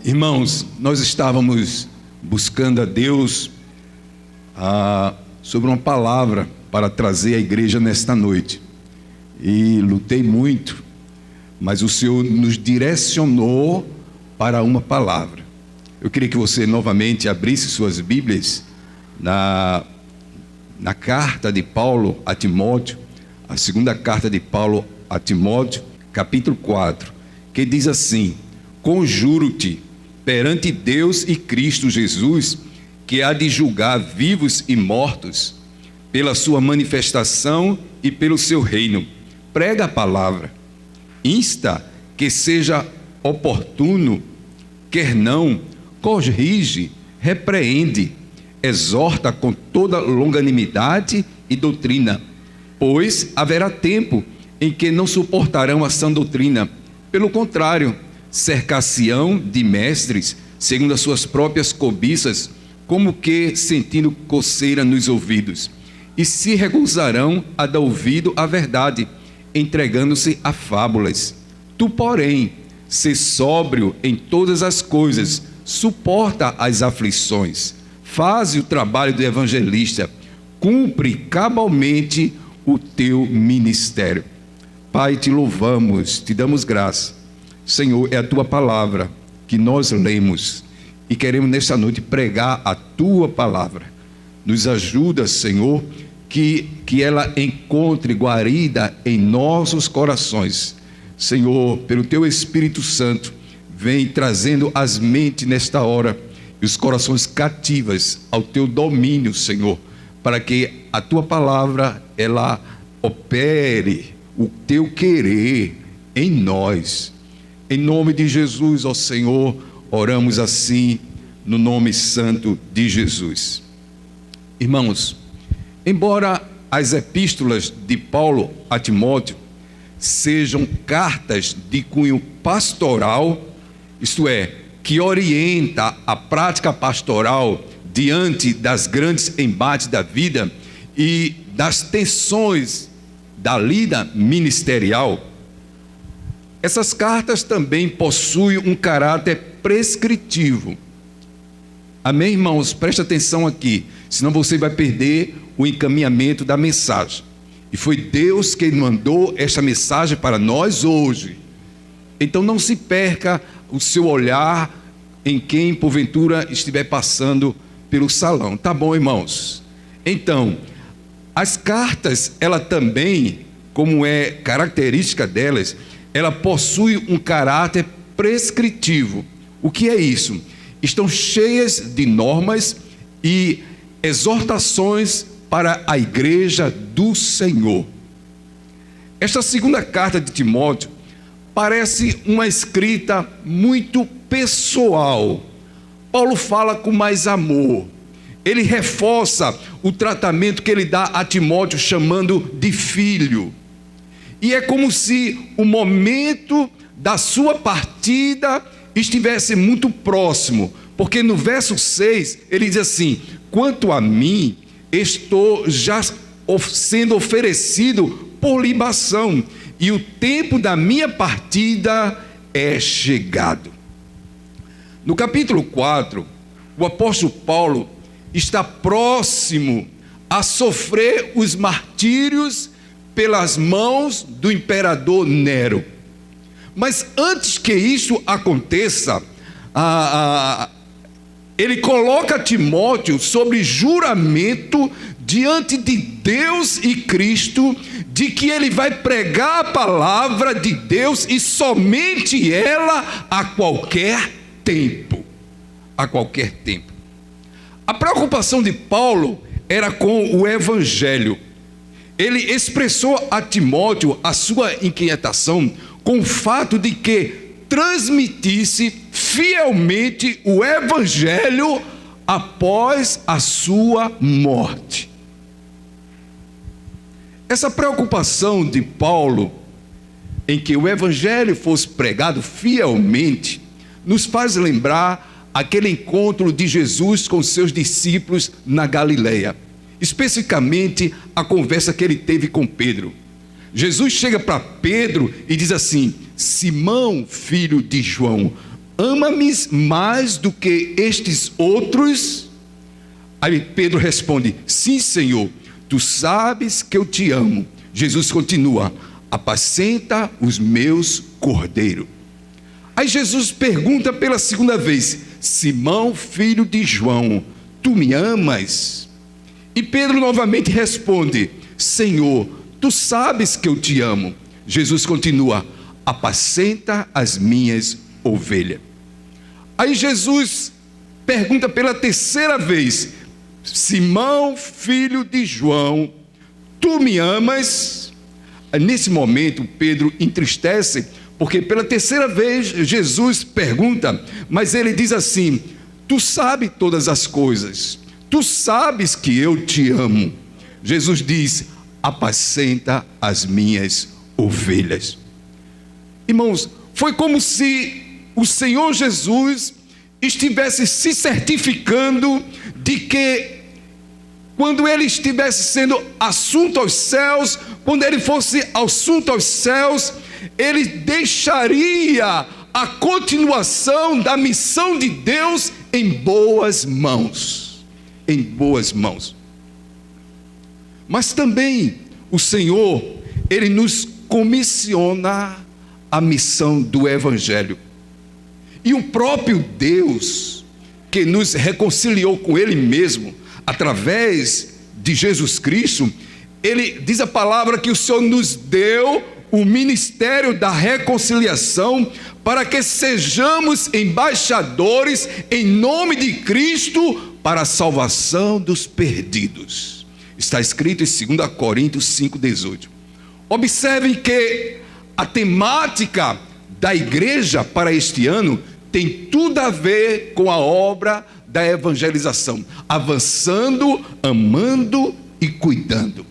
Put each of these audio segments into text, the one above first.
Irmãos, nós estávamos buscando a Deus sobre uma palavra para trazer à igreja nesta noite. E lutei muito, mas o Senhor nos direcionou para uma palavra. Eu queria que você novamente abrisse suas Bíblias na carta de Paulo a Timóteo, a segunda carta de Paulo a Timóteo, capítulo 4, que diz assim: conjuro-te perante Deus e Cristo Jesus, que há de julgar vivos e mortos, pela sua manifestação e pelo seu reino. Prega a palavra, insta que seja oportuno, quer não, corrige, repreende, exorta com toda longanimidade e doutrina, pois haverá tempo em que não suportarão a sã doutrina. Pelo contrário, cercar-se-ão de mestres, segundo as suas próprias cobiças, como que sentindo coceira nos ouvidos, e se recusarão a dar ouvido à verdade, entregando-se a fábulas. Tu, porém, sê sóbrio em todas as coisas, suporta as aflições, faze o trabalho do evangelista, cumpre cabalmente o teu ministério. Pai, te louvamos, te damos graça. Senhor, é a tua palavra que nós lemos e queremos nesta noite pregar a tua palavra. Nos ajuda, Senhor, que ela encontre guarida em nossos corações. Senhor, pelo teu Espírito Santo, vem trazendo as mentes nesta hora e os corações cativas ao teu domínio, Senhor, para que a tua palavra, ela opere o teu querer em nós. Em nome de Jesus, ó Senhor, oramos assim, no nome santo de Jesus. Irmãos, embora as epístolas de Paulo a Timóteo sejam cartas de cunho pastoral, isto é, que orienta a prática pastoral diante das grandes embates da vida e das tensões da lida ministerial, essas cartas também possuem um caráter prescritivo. Amém, irmãos? Preste atenção aqui, senão você vai perder o encaminhamento da mensagem. E foi Deus quem mandou esta mensagem para nós hoje. Então não se perca o seu olhar em quem porventura estiver passando pelo salão. Tá bom, irmãos? Então, as cartas, ela também, como é característica delas, ela possui um caráter prescritivo. O que é isso? Estão cheias de normas e exortações para a igreja do Senhor. Esta segunda carta de Timóteo parece uma escrita muito pessoal. Paulo fala com mais amor. Ele reforça o tratamento que ele dá a Timóteo, chamando de filho. E é como se o momento da sua partida estivesse muito próximo, porque no verso 6 ele diz assim: quanto a mim, estou já sendo oferecido por libação, e o tempo da minha partida é chegado. No capítulo 4, o apóstolo Paulo está próximo a sofrer os martírios pelas mãos do imperador Nero. Mas antes que isso aconteça, ele coloca Timóteo sobre juramento diante de Deus e Cristo, de que ele vai pregar a palavra de Deus e somente ela a qualquer tempo. A qualquer tempo. A preocupação de Paulo era com o evangelho. Ele expressou a Timóteo a sua inquietação com o fato de que transmitisse fielmente o evangelho após a sua morte. Essa preocupação de Paulo em que o evangelho fosse pregado fielmente nos faz lembrar aquele encontro de Jesus com seus discípulos na Galileia, especificamente a conversa que ele teve com Pedro. Jesus chega para Pedro e diz assim: Simão, filho de João, ama-me mais do que estes outros? Aí Pedro responde: sim, Senhor, tu sabes que eu te amo. Jesus continua: apacenta os meus cordeiros. Aí Jesus pergunta pela segunda vez: Simão, filho de João, tu me amas? E Pedro novamente responde: Senhor, tu sabes que eu te amo. Jesus continua: apacenta as minhas ovelhas. Aí Jesus pergunta pela terceira vez: Simão, filho de João, tu me amas? Nesse momento Pedro entristece, porque pela terceira vez Jesus pergunta, mas ele diz assim: tu sabes todas as coisas, tu sabes que eu te amo. Jesus diz: apacenta as minhas ovelhas. Irmãos, foi como se o Senhor Jesus estivesse se certificando de que quando ele estivesse sendo assunto aos céus, quando ele fosse assunto aos céus, ele deixaria a continuação da missão de Deus em boas mãos. Em boas mãos. Mas também o Senhor, ele nos comissiona a missão do Evangelho. E o próprio Deus, que nos reconciliou com Ele mesmo, através de Jesus Cristo, Ele diz a palavra que o Senhor nos deu o ministério da reconciliação, para que sejamos embaixadores em nome de Cristo para a salvação dos perdidos. Está escrito em 2 Coríntios 5,18. Observem que a temática da igreja para este ano tem tudo a ver com a obra da evangelização, avançando, amando e cuidando.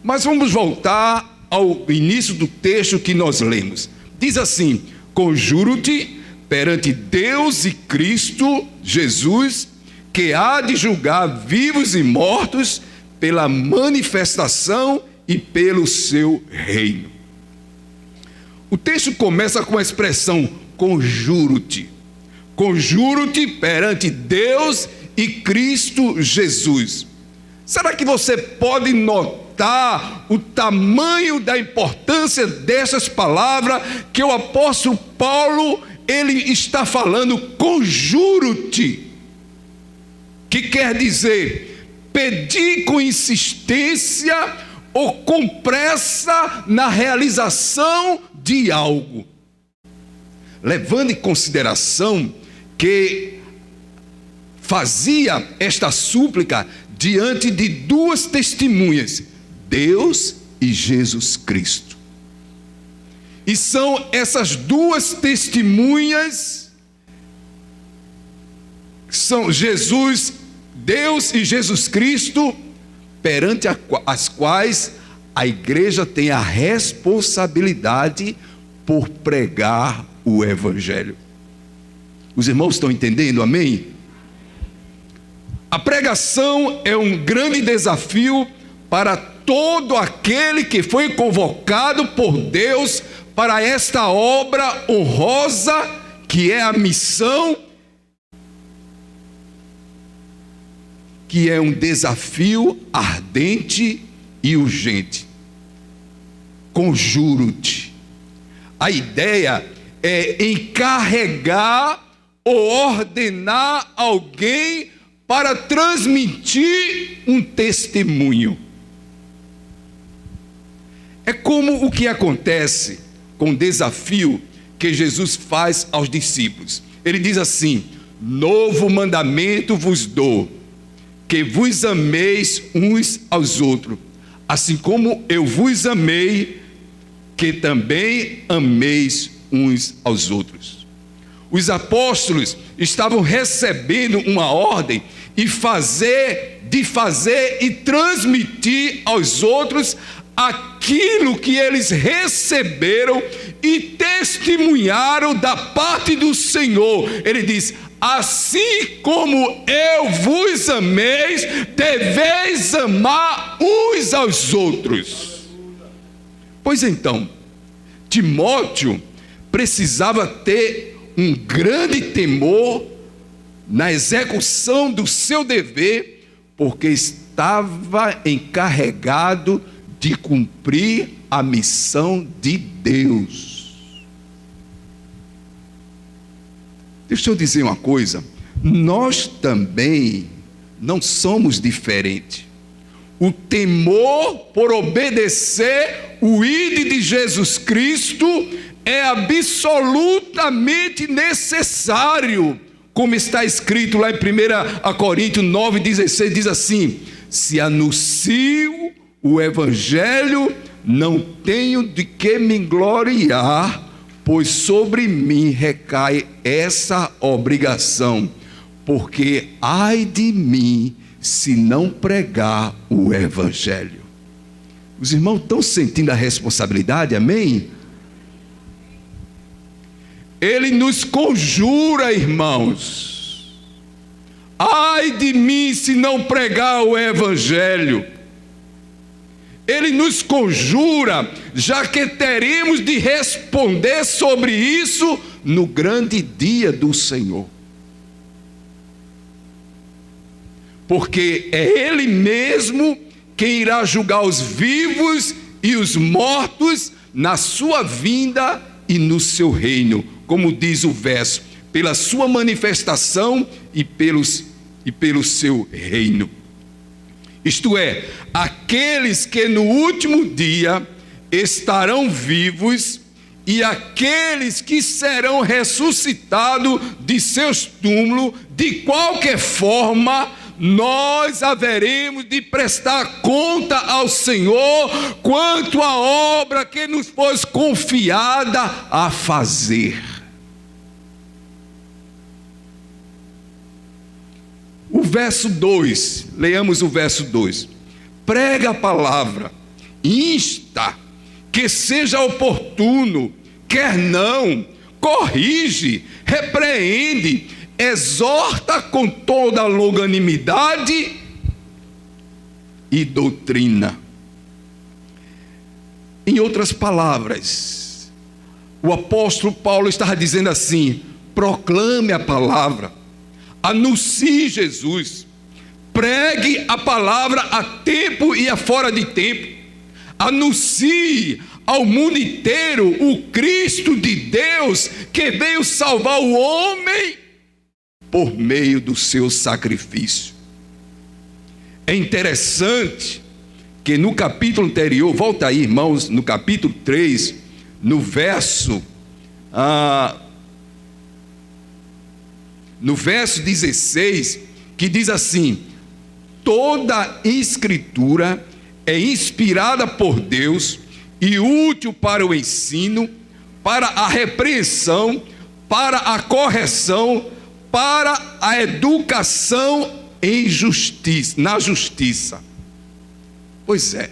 Mas vamos voltar ao início do texto que nós lemos. Diz assim: conjuro-te perante Deus e Cristo Jesus, que há de julgar vivos e mortos pela manifestação e pelo seu reino. O texto começa com a expressão conjuro-te. Conjuro-te perante Deus e Cristo Jesus. Será que você pode notar o tamanho da importância dessas palavras que o apóstolo Paulo, ele está falando conjuro-te, que quer dizer pedir com insistência ou com pressa na realização de algo, levando em consideração que fazia esta súplica diante de duas testemunhas, Deus e Jesus Cristo. E são essas duas testemunhas, são Jesus, Deus e Jesus Cristo, perante as quais a igreja tem a responsabilidade por pregar o Evangelho. Os irmãos estão entendendo? Amém? A pregação é um grande desafio para todo aquele que foi convocado por Deus para esta obra honrosa que é a missão, que é um desafio ardente e urgente. Conjuro-te. A ideia é encarregar ou ordenar alguém para transmitir um testemunho. É como o que acontece com o desafio que Jesus faz aos discípulos. Ele diz assim: novo mandamento vos dou, que vos ameis uns aos outros, assim como eu vos amei, que também ameis uns aos outros. Os apóstolos estavam recebendo uma ordem de fazer e transmitir aos outros aquilo que eles receberam e testemunharam da parte do Senhor. Ele diz: assim como eu vos amei, deveis amar uns aos outros. Pois então, Timóteo precisava ter um grande temor na execução do seu dever, porque estava encarregado de cumprir a missão de Deus. Deixa eu dizer uma coisa, nós também não somos diferentes. O temor por obedecer o ID de Jesus Cristo é absolutamente necessário, como está escrito lá em 1 Coríntios 9,16, diz assim: se anuncio o Evangelho, não tenho de que me gloriar, pois sobre mim recai essa obrigação, porque ai de mim se não pregar o Evangelho. Os irmãos estão sentindo a responsabilidade, amém? Ele nos conjura, irmãos, ai de mim se não pregar o Evangelho. Ele nos conjura, já que teremos de responder sobre isso no grande dia do Senhor. Porque é Ele mesmo quem irá julgar os vivos e os mortos na sua vinda e no seu reino, como diz o verso, pela sua manifestação e pelo seu reino. Isto é, aqueles que no último dia estarão vivos e aqueles que serão ressuscitados de seus túmulos, de qualquer forma, nós haveremos de prestar conta ao Senhor quanto à obra que nos foi confiada a fazer. O verso 2, leamos o verso 2. Prega a palavra, insta, que seja oportuno, quer não, corrige, repreende, exorta com toda longanimidade e doutrina. Em outras palavras, o apóstolo Paulo estava dizendo assim: proclame a palavra, anuncie Jesus, pregue a palavra a tempo e a fora de tempo, anuncie ao mundo inteiro o Cristo de Deus que veio salvar o homem por meio do seu sacrifício. É interessante que no capítulo anterior, volta aí, irmãos, no capítulo 3, no verso 16, que diz assim: toda escritura é inspirada por Deus e útil para o ensino, para a repreensão, para a correção, para a educação em justiça, na justiça. Pois é.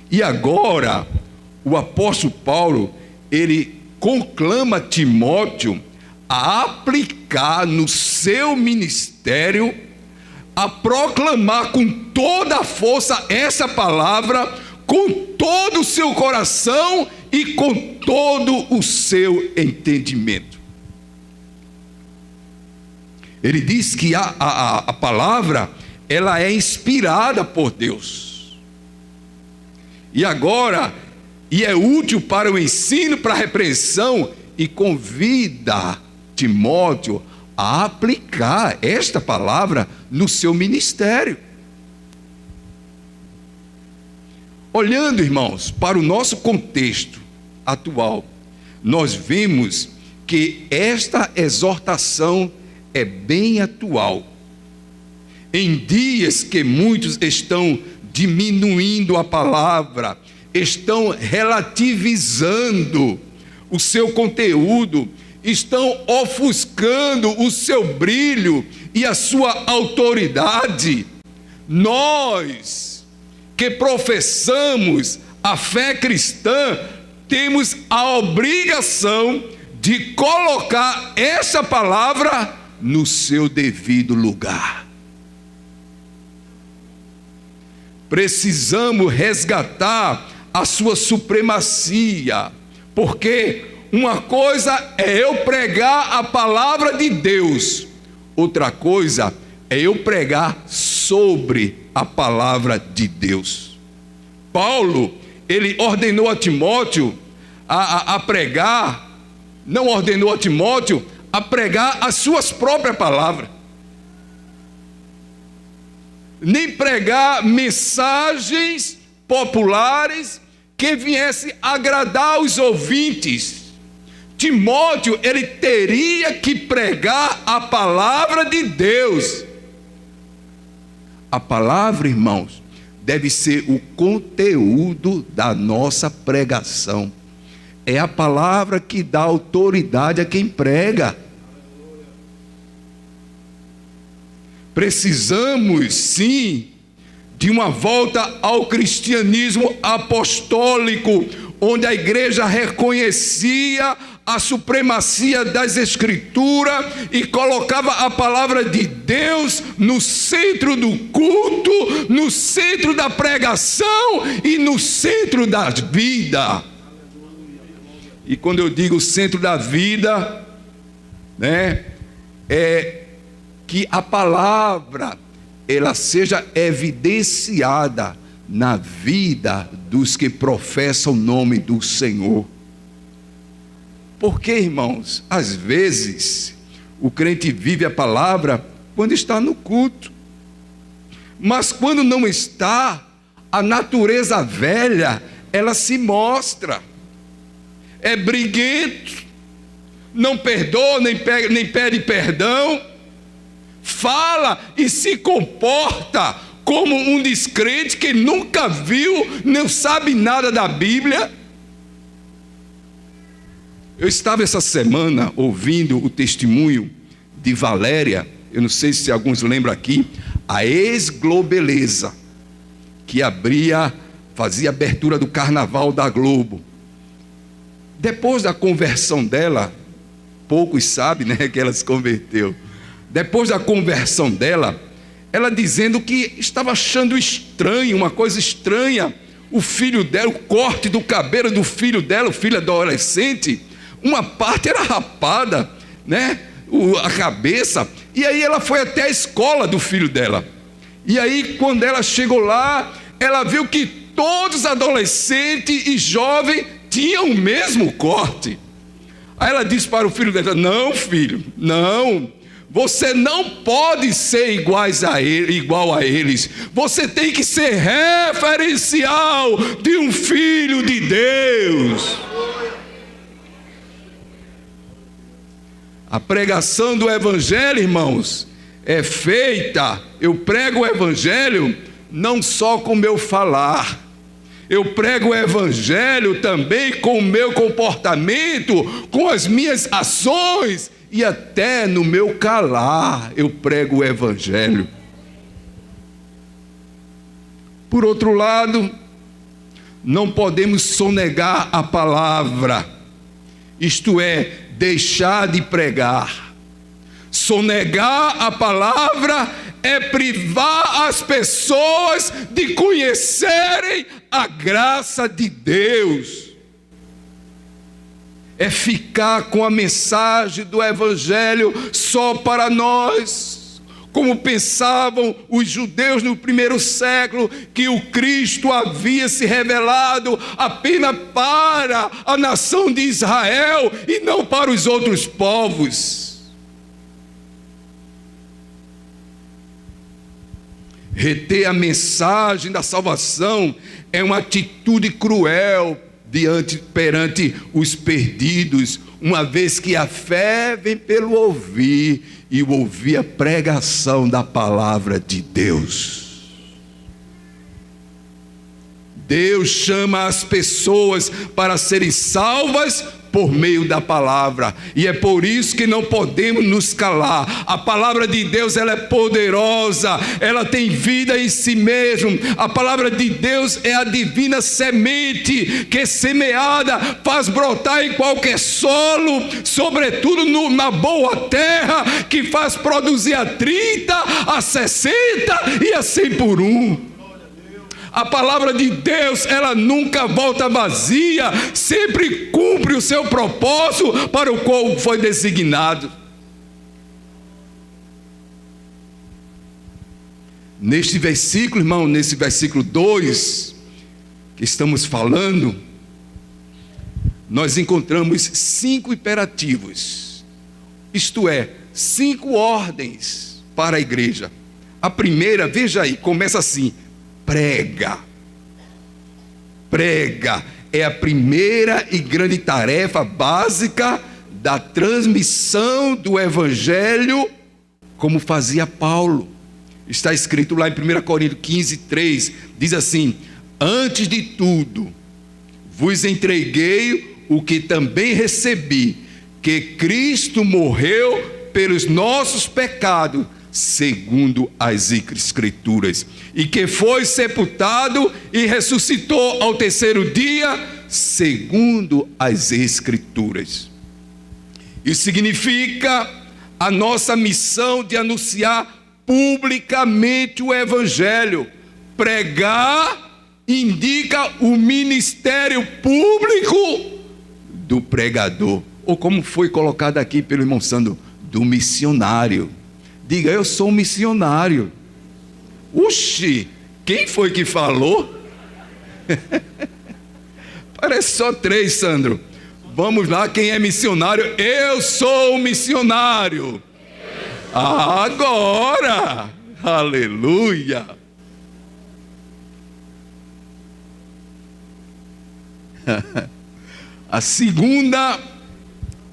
E agora o apóstolo Paulo, ele conclama Timóteo a aplicar no seu ministério, a proclamar com toda a força essa palavra, com todo o seu coração e com todo o seu entendimento. Ele diz que a palavra, ela é inspirada por Deus. E agora, e é útil para o ensino, para a repreensão, e convida Timóteo a aplicar esta palavra no seu ministério. Olhando, irmãos, para o nosso contexto atual, nós vemos que esta exortação é bem atual. Em dias que muitos estão diminuindo a palavra, estão relativizando o seu conteúdo, estão ofuscando o seu brilho e a sua autoridade, nós que professamos a fé cristã temos a obrigação de colocar essa palavra no seu devido lugar. Precisamos resgatar a sua supremacia, porque uma coisa é eu pregar a palavra de Deus, outra coisa é eu pregar sobre a palavra de Deus. Paulo, ele ordenou a Timóteo a pregar, não ordenou a Timóteo a pregar as suas próprias palavras, nem pregar mensagens populares que viessem agradar os ouvintes. Timóteo, ele teria que pregar a palavra de Deus. A palavra, irmãos, deve ser o conteúdo da nossa pregação. É a palavra que dá autoridade a quem prega. Precisamos, sim, de uma volta ao cristianismo apostólico, onde a igreja reconhecia a supremacia das Escrituras e colocava a palavra de Deus no centro do culto, no centro da pregação e no centro da vida. E quando eu digo centro da vida, é que a palavra ela seja evidenciada na vida dos que professam o nome do Senhor. Porque, irmãos, às vezes o crente vive a palavra quando está no culto, mas quando não está, a natureza velha, ela se mostra. É briguento, não perdoa, nem pede perdão, fala e se comporta como um descrente que nunca viu, não sabe nada da Bíblia. Eu estava essa semana ouvindo o testemunho de Valéria, eu não sei se alguns lembram aqui, a ex-globeleza, que fazia abertura do carnaval da Globo. Depois da conversão dela, poucos sabem, que ela se converteu. Depois da conversão dela, ela dizendo que estava achando estranho, uma coisa estranha, o filho dela, o corte do cabelo do filho dela, o filho adolescente, uma parte era rapada, a cabeça, e aí ela foi até a escola do filho dela, e aí quando ela chegou lá, ela viu que todos os adolescentes e jovens tinham o mesmo corte. Aí ela disse para o filho dela: não, filho, não, você não pode ser igual a eles, você tem que ser referencial de um filho de Deus. A pregação do Evangelho, irmãos, é feita, eu prego o Evangelho não só com o meu falar, eu prego o Evangelho também com o meu comportamento, com as minhas ações e até no meu calar eu prego o Evangelho. Por outro lado, não podemos sonegar a palavra, isto é, deixar de pregar. Sonegar a palavra é privar as pessoas de conhecerem a graça de Deus. É ficar com a mensagem do Evangelho só para nós, como pensavam os judeus no primeiro século, que o Cristo havia se revelado apenas para a nação de Israel e não para os outros povos. Reter a mensagem da salvação é uma atitude cruel perante os perdidos, uma vez que a fé vem pelo ouvir, e o ouvir a pregação da palavra de Deus. Deus chama as pessoas para serem salvas por meio da palavra, e é por isso que não podemos nos calar. A palavra de Deus, ela é poderosa, ela tem vida em si mesmo. A palavra de Deus é a divina semente que, semeada, faz brotar em qualquer solo, sobretudo na boa terra, que faz produzir a 30, a 60 e a 100 por 1. A palavra de Deus, ela nunca volta vazia, sempre cumpre o seu propósito para o qual foi designado. Neste versículo, irmão, nesse versículo 2, que estamos falando, nós encontramos 5 imperativos, isto é, 5 ordens para a igreja. A primeira, veja aí, começa assim: prega. Prega é a primeira e grande tarefa básica da transmissão do evangelho, como fazia Paulo. Está escrito lá em 1 Coríntios 15:3, diz assim: antes de tudo, vos entreguei o que também recebi, que Cristo morreu pelos nossos pecados, segundo as Escrituras, e que foi sepultado e ressuscitou ao terceiro dia, segundo as Escrituras. Isso significa a nossa missão de anunciar publicamente o Evangelho. Pregar indica o ministério público do pregador, ou como foi colocado aqui pelo irmão Sandro, do missionário. Diga: eu sou um missionário. Oxi, quem foi que falou? Parece só 3, Sandro. Vamos lá, quem é missionário? Eu sou um missionário. Agora, aleluia.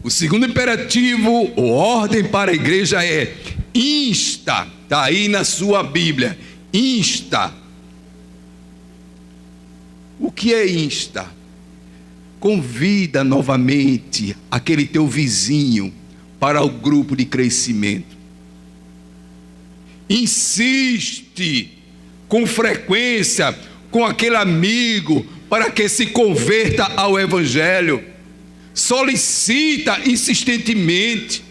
O segundo imperativo, ou ordem para a igreja é: insta. Está aí na sua Bíblia, insta. O que é insta? Convida novamente aquele teu vizinho para o grupo de crescimento. Insiste com frequência com aquele amigo para que se converta ao Evangelho. Solicita insistentemente.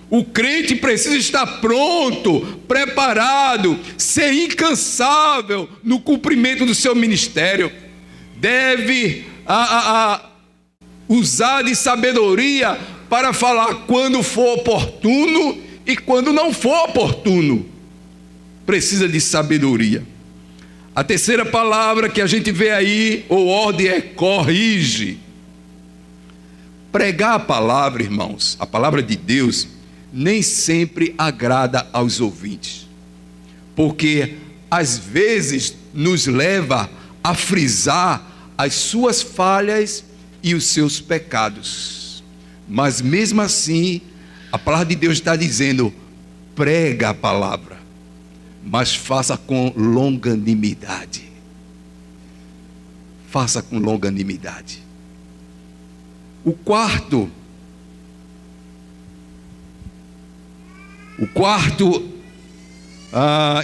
O crente precisa estar pronto, preparado, ser incansável no cumprimento do seu ministério. Deve usar de sabedoria para falar quando for oportuno e quando não for oportuno. Precisa de sabedoria. A terceira palavra que a gente vê aí, ou ordem, é corrige. Pregar a palavra, irmãos, a palavra de Deus, nem sempre agrada aos ouvintes, porque às vezes nos leva a frisar as suas falhas e os seus pecados. Mas mesmo assim, a palavra de Deus está dizendo: prega a palavra, mas faça com longanimidade. Faça com longanimidade. O quarto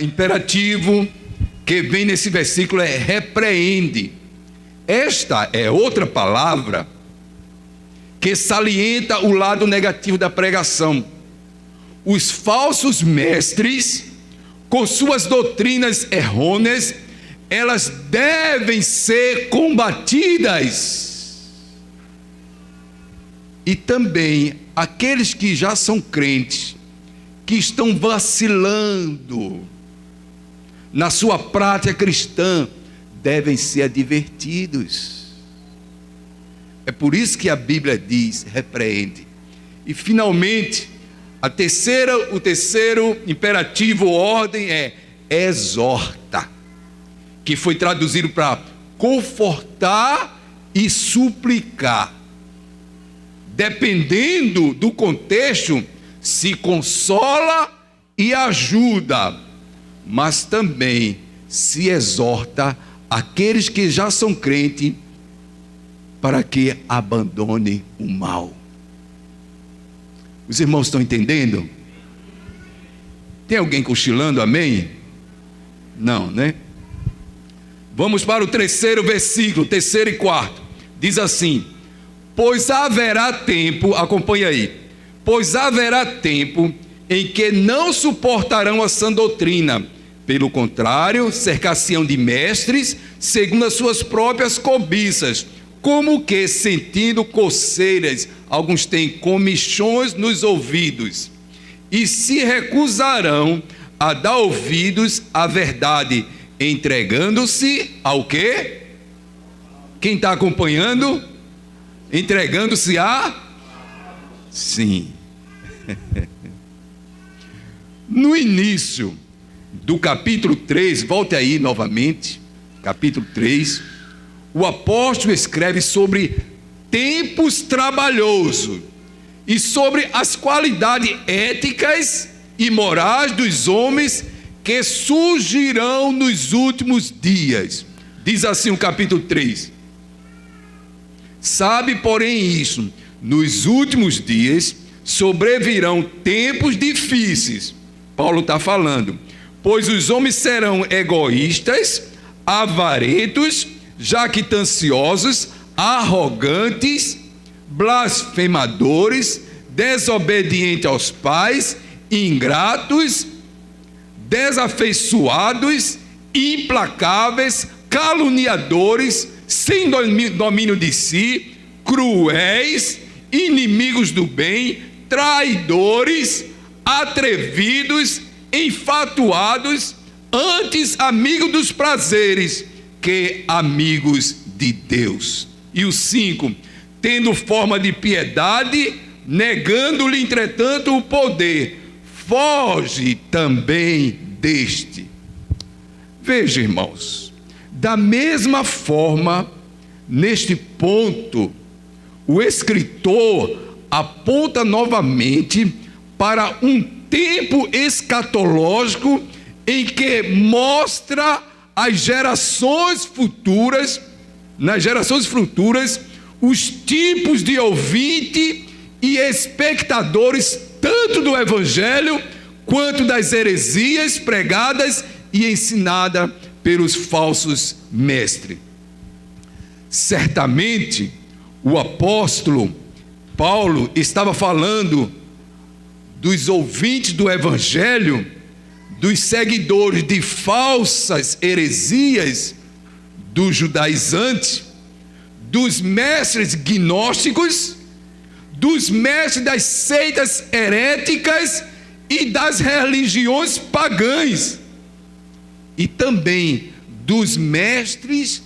imperativo que vem nesse versículo é repreende. Esta é outra palavra que salienta o lado negativo da pregação. Os falsos mestres, com suas doutrinas errôneas, elas devem ser combatidas. E também aqueles que já são crentes, que estão vacilando na sua prática cristã, devem ser advertidos. É por isso que a Bíblia diz: repreende. E finalmente, o terceiro imperativo ou ordem é exorta, que foi traduzido para confortar e suplicar. Dependendo do contexto, se consola e ajuda, mas também se exorta aqueles que já são crentes para que abandonem o mal. Os irmãos estão entendendo? Tem alguém cochilando, amém? Não, né? Vamos para o terceiro versículo, terceiro e quarto. Diz assim: pois haverá tempo, acompanha aí, pois haverá tempo em que não suportarão a sã doutrina, Pelo contrário, cercar-se-ão de mestres, segundo as suas próprias cobiças, como que, sentindo coceiras, alguns têm comichões nos ouvidos, e se recusarão a dar ouvidos à verdade, entregando-se ao quê? Quem está acompanhando? Entregando-se a... Sim. No início do capítulo 3, volte aí novamente, capítulo 3, o apóstolo escreve sobre tempos trabalhosos e sobre as qualidades éticas e morais dos homens que surgirão nos últimos dias. Diz assim o capítulo 3: sabe, porém, isso, nos últimos dias sobrevirão tempos difíceis. Paulo está falando, pois os homens serão egoístas, avarentos, jactanciosos, arrogantes, blasfemadores, desobedientes aos pais, ingratos, desafeiçoados, implacáveis, caluniadores, sem domínio de si, cruéis, inimigos do bem, traidores, atrevidos, enfatuados, antes amigos dos prazeres que amigos de Deus. E o 5, tendo forma de piedade, negando-lhe entretanto o poder, foge também deste. Veja, irmãos, da mesma forma, neste ponto, o escritor aponta novamente para um tempo escatológico em que mostra as gerações futuras, nas gerações futuras, os tipos de ouvinte e espectadores, tanto do evangelho quanto das heresias pregadas e ensinadas pelos falsos mestres. Certamente, o apóstolo Paulo estava falando dos ouvintes do evangelho, dos seguidores de falsas heresias, dos judaizantes, dos mestres gnósticos, dos mestres das seitas heréticas e das religiões pagãs, e também dos mestres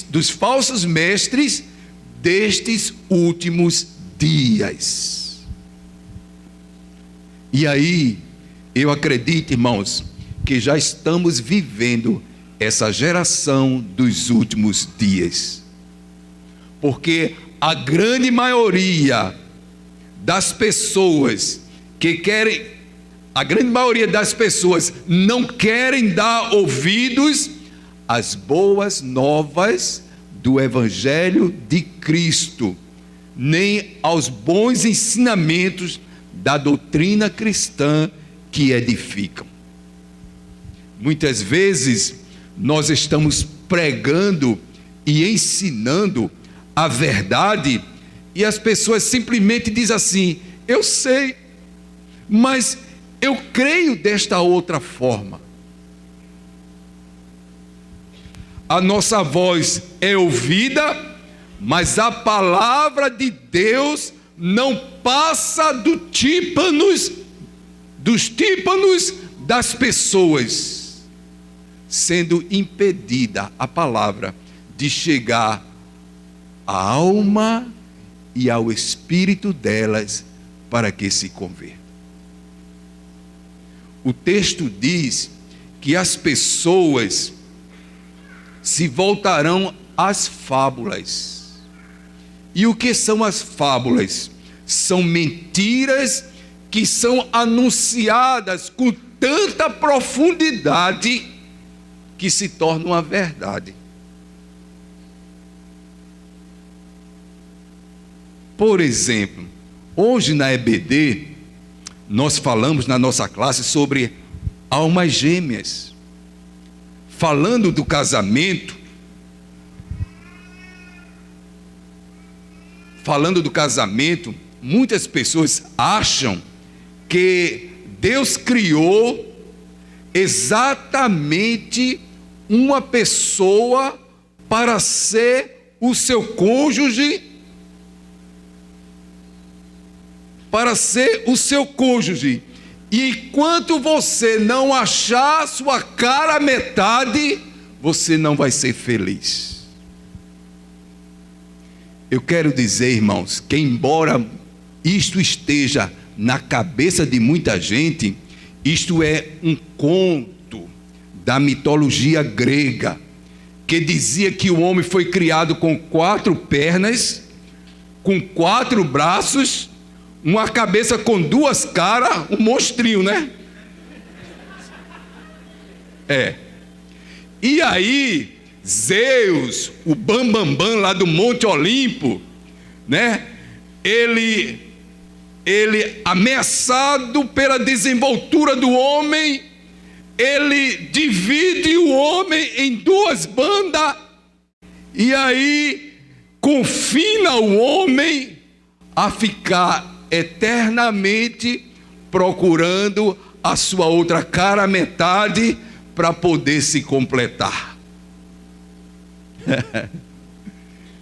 dos falsos mestres destes últimos dias. E aí, eu acredito, irmãos, que já estamos vivendo essa geração dos últimos dias, porque a grande maioria das pessoas não querem dar ouvidos às boas novas do Evangelho de Cristo, nem aos bons ensinamentos da doutrina cristã que edificam. Muitas vezes nós estamos pregando e ensinando a verdade e as pessoas simplesmente dizem assim: eu sei, mas eu creio desta outra forma. A nossa voz é ouvida, mas a palavra de Deus não passa dos tímpanos das pessoas, sendo impedida a palavra de chegar à alma e ao espírito delas para que se convertam. O texto diz que as pessoas se voltarão às fábulas. E o que são as fábulas? São mentiras que são anunciadas com tanta profundidade que se tornam a verdade. Por exemplo, hoje na EBD, nós falamos na nossa classe sobre almas gêmeas. Falando do casamento, muitas pessoas acham que Deus criou exatamente uma pessoa para ser o seu cônjuge, E enquanto você não achar sua cara metade, você não vai ser feliz. Eu quero dizer, irmãos, que embora isto esteja na cabeça de muita gente, isto é um conto da mitologia grega, que dizia que o homem foi criado com 4 pernas, com 4 braços, uma cabeça com 2 caras, um monstrinho, né? E aí, Zeus, o bambambam lá do Monte Olimpo, né? Ele ameaçado pela desenvoltura do homem, ele divide o homem em 2 bandas, e aí confina o homem a ficar eternamente procurando a sua outra cara metade para poder se completar.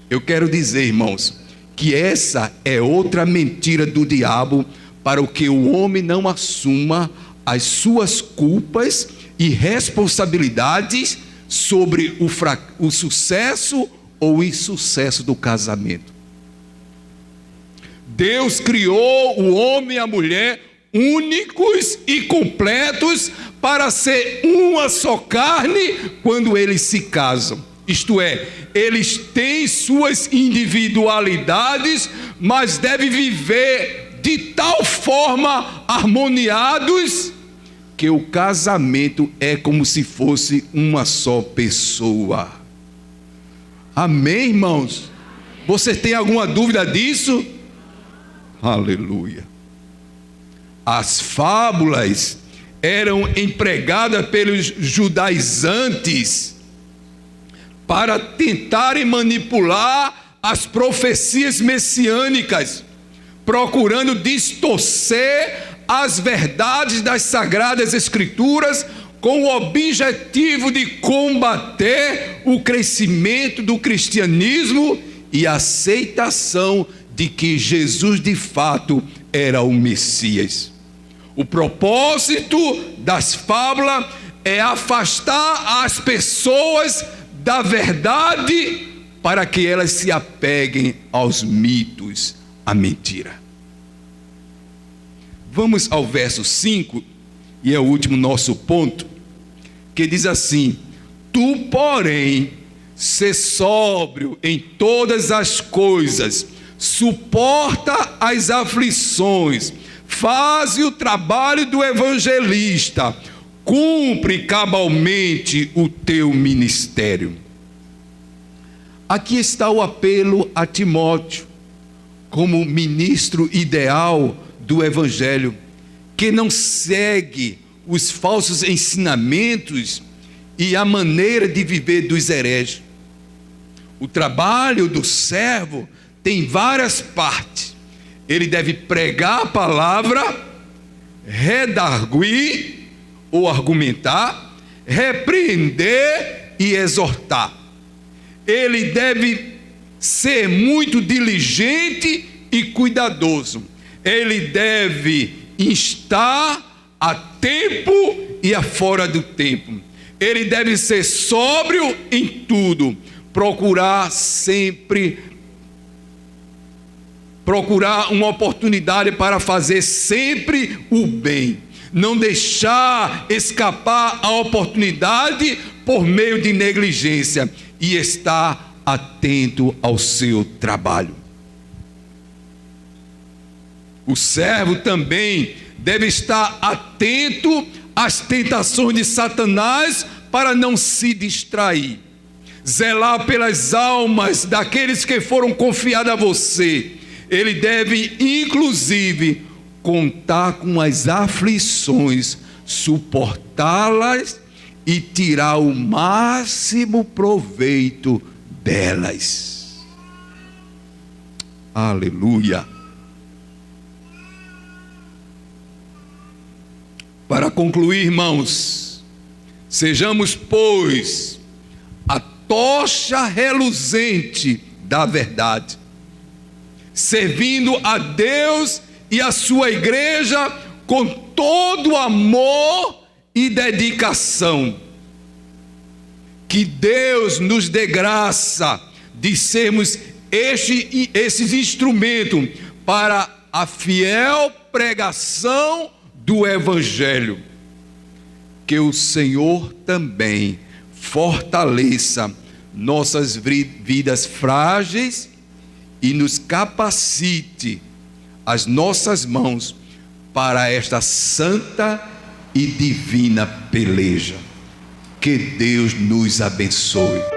Eu quero dizer, irmãos, que essa é outra mentira do diabo para o que o homem não assuma as suas culpas e responsabilidades sobre o sucesso ou insucesso do casamento. Deus criou o homem e a mulher únicos e completos para ser uma só carne quando eles se casam. Isto é, eles têm suas individualidades, mas devem viver de tal forma harmoniados que o casamento é como se fosse uma só pessoa. Amém, irmãos? Você tem alguma dúvida disso? Aleluia. As fábulas eram empregadas pelos judaizantes para tentarem manipular as profecias messiânicas, procurando distorcer as verdades das Sagradas Escrituras com o objetivo de combater o crescimento do cristianismo e a aceitação de que Jesus de fato era o Messias. O propósito das fábulas é afastar as pessoas da verdade para que elas se apeguem aos mitos, à mentira. Vamos ao verso 5, e é o último nosso ponto, que diz assim: tu, porém, sê sóbrio em todas as coisas, suporta as aflições, faz o trabalho do evangelista, cumpre cabalmente o teu ministério. Aqui está o apelo a Timóteo, como ministro ideal do evangelho, que não segue os falsos ensinamentos e a maneira de viver dos hereges. O trabalho do servo tem várias partes. Ele deve pregar a palavra, redarguir ou argumentar, repreender e exortar. Ele deve ser muito diligente e cuidadoso. Ele deve instar a tempo e a fora do tempo. Ele deve ser sóbrio em tudo, procurar uma oportunidade para fazer sempre o bem, não deixar escapar a oportunidade por meio de negligência e estar atento ao seu trabalho. O servo também deve estar atento às tentações de Satanás para não se distrair. Zelar pelas almas daqueles que foram confiados a você. Ele deve, inclusive, contar com as aflições, suportá-las e tirar o máximo proveito delas. Aleluia. Para concluir, irmãos, Sejamos, pois, a tocha reluzente da verdade, servindo a Deus e a sua igreja com todo amor e dedicação. Que Deus nos dê graça de sermos esses instrumentos para a fiel pregação do Evangelho. Que o Senhor também fortaleça nossas vidas frágeis e nos capacite as nossas mãos para esta santa e divina peleja. Que Deus nos abençoe.